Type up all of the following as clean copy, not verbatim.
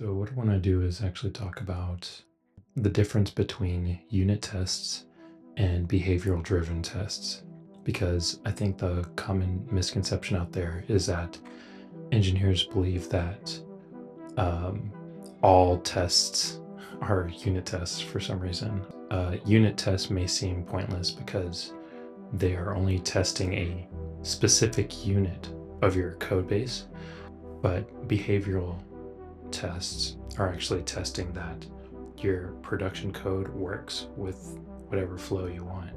So what I want to do is actually talk about the difference between unit tests and behavioral driven tests, because I think the common misconception out there is that engineers believe that um, all tests are unit tests for some reason. Unit tests may seem pointless because they are only testing a specific unit of your code base, but behavioral tests are actually testing that your production code works with whatever flow you want.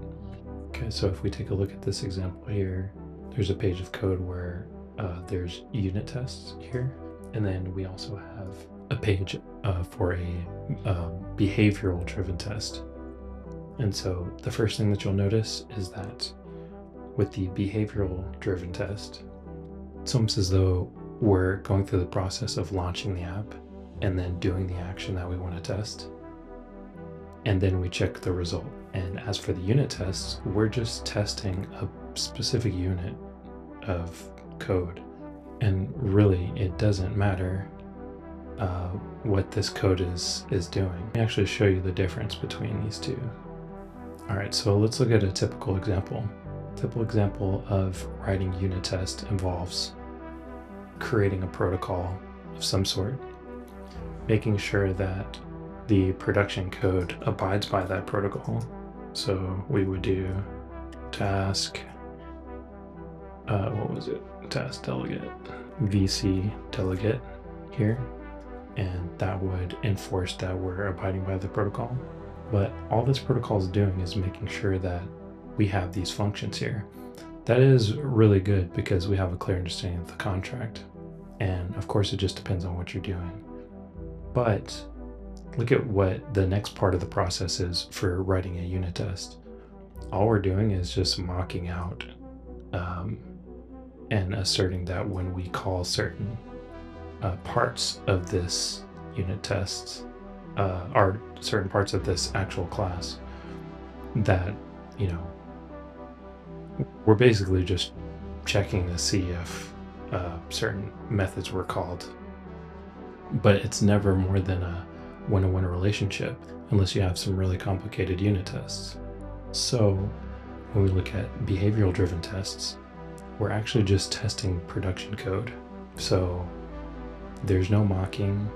Okay, so if we take a look at this example here, there's a page of code where there's unit tests here, and then we also have a page for a behavioral driven test. And so the first thing that you'll notice is that with the behavioral driven test, it's almost as though we're going through the process of launching the app and then doing the action that we want to test. And then we check the result. And as for the unit tests, we're just testing a specific unit of code. And really, it doesn't matter what this code is doing. Let me actually show you the difference between these two. All right, so let's look at a typical example. A typical example of writing unit test involves creating a protocol of some sort, making sure that the production code abides by that protocol. So we would do task, task delegate, VC delegate here, and that would enforce that we're abiding by the protocol. But all this protocol is doing is making sure that we have these functions here. That is really good because we have a clear understanding of the contract. And of course, it just depends on what you're doing. But look at what the next part of the process is for writing a unit test. All we're doing is just mocking out and asserting that when we call certain parts of this unit test, are certain parts of this actual class, that, we're basically just checking to see if certain methods were called. But it's never more than a one-to-one relationship unless you have some really complicated unit tests. So when we look at behavioral driven tests, we're actually just testing production code. So there's no mocking,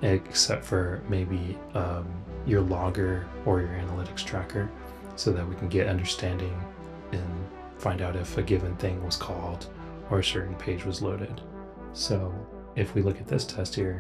except for maybe your logger or your analytics tracker, so that we can get understanding and find out if a given thing was called or a certain page was loaded. So if we look at this test here,